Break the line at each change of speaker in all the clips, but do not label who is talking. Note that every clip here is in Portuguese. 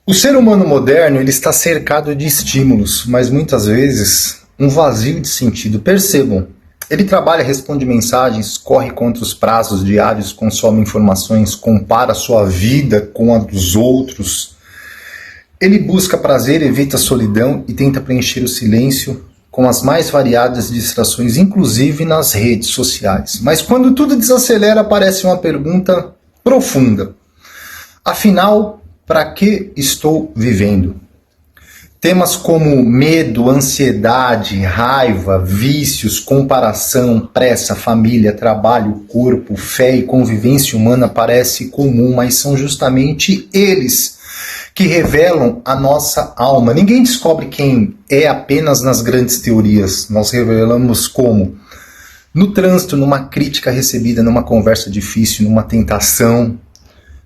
O ser humano moderno ele está cercado de estímulos, mas muitas vezes um vazio de sentido. Percebam, ele trabalha, responde mensagens, corre contra os prazos diários, consome informações, compara sua vida com a dos outros. Ele busca prazer, evita a solidão e tenta preencher o silêncio com as mais variadas distrações, inclusive nas redes sociais. Mas quando tudo desacelera, aparece uma pergunta profunda. Afinal, para que estou vivendo? Temas como medo, ansiedade, raiva, vícios, comparação, pressa, família, trabalho, corpo, fé e convivência humana parecem comum, mas são justamente eles que revelam a nossa alma. Ninguém descobre quem é apenas nas grandes teorias. Nós revelamos como? No trânsito, numa crítica recebida, numa conversa difícil, numa tentação,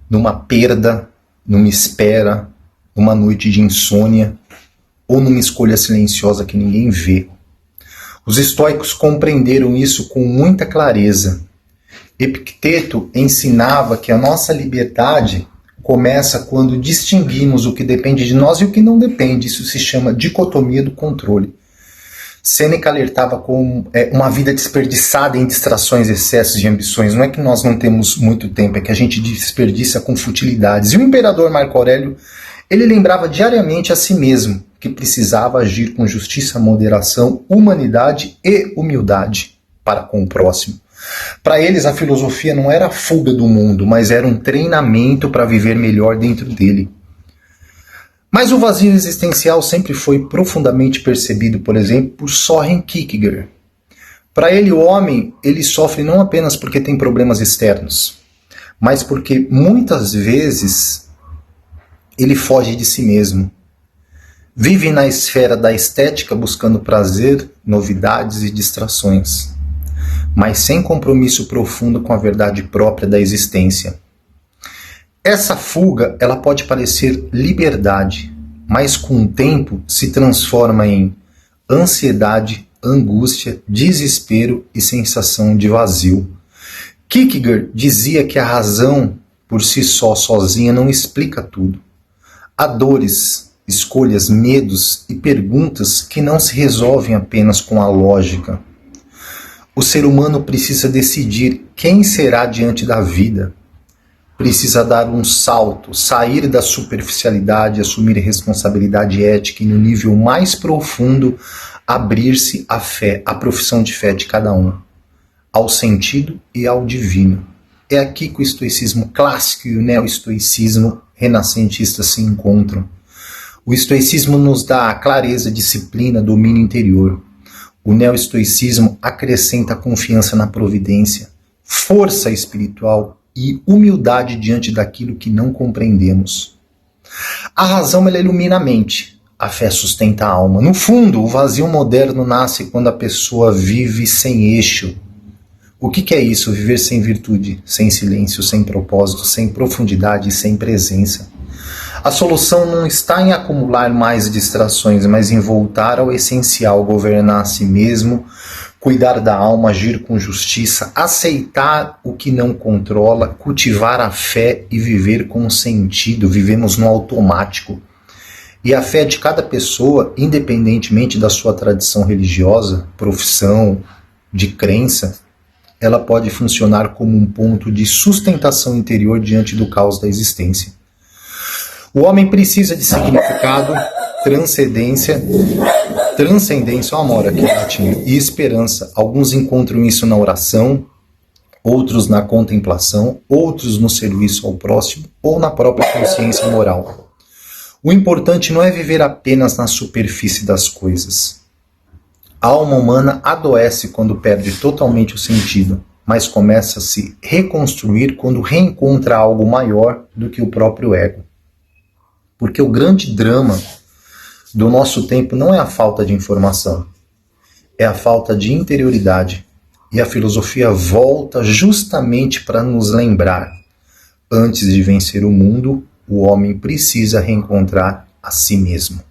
numa perda, numa espera, numa noite de insônia ou numa escolha silenciosa que ninguém vê. Os estoicos compreenderam isso com muita clareza. Epicteto ensinava que a nossa liberdade começa quando distinguimos o que depende de nós e o que não depende. Isso se chama dicotomia do controle. Sêneca alertava com uma vida desperdiçada em distrações, excessos e ambições. Não é que nós não temos muito tempo, é que a gente desperdiça com futilidades. E o imperador Marco Aurélio, ele lembrava diariamente a si mesmo que precisava agir com justiça, moderação, humanidade e humildade para com o próximo. Para eles, a filosofia não era a fuga do mundo, mas era um treinamento para viver melhor dentro dele. Mas o vazio existencial sempre foi profundamente percebido, por exemplo, por Søren Kierkegaard. Para ele, o homem ele sofre não apenas porque tem problemas externos, mas porque muitas vezes ele foge de si mesmo. Vive na esfera da estética buscando prazer, novidades e distrações, mas sem compromisso profundo com a verdade própria da existência. Essa fuga, ela pode parecer liberdade, mas com o tempo se transforma em ansiedade, angústia, desespero e sensação de vazio. Kierkegaard dizia que a razão por si só, sozinha, não explica tudo. Há dores, escolhas, medos e perguntas que não se resolvem apenas com a lógica. O ser humano precisa decidir quem será diante da vida. Precisa dar um salto, sair da superficialidade, assumir responsabilidade ética e, no nível mais profundo, abrir-se à fé, à profissão de fé de cada um, ao sentido e ao divino. É aqui que o estoicismo clássico e o neo-estoicismo renascentista se encontram. O estoicismo nos dá a clareza, disciplina, domínio interior. O neo-estoicismo acrescenta confiança na providência, força espiritual e humildade diante daquilo que não compreendemos. A razão ela ilumina a mente, a fé sustenta a alma. No fundo, o vazio moderno nasce quando a pessoa vive sem eixo. O que é isso? Viver sem virtude, sem silêncio, sem propósito, sem profundidade e sem presença. A solução não está em acumular mais distrações, mas em voltar ao essencial, governar a si mesmo, cuidar da alma, agir com justiça, aceitar o que não controla, cultivar a fé e viver com sentido. Vivemos no automático. E a fé de cada pessoa, independentemente da sua tradição religiosa, profissão, de crença, ela pode funcionar como um ponto de sustentação interior diante do caos da existência. O homem precisa de significado, transcendência, amor aqui, latim, e esperança. Alguns encontram isso na oração, outros na contemplação, outros no serviço ao próximo ou na própria consciência moral. O importante não é viver apenas na superfície das coisas. A alma humana adoece quando perde totalmente o sentido, mas começa a se reconstruir quando reencontra algo maior do que o próprio ego. Porque o grande drama do nosso tempo não é a falta de informação, é a falta de interioridade. E a filosofia volta justamente para nos lembrar: antes de vencer o mundo, o homem precisa reencontrar a si mesmo.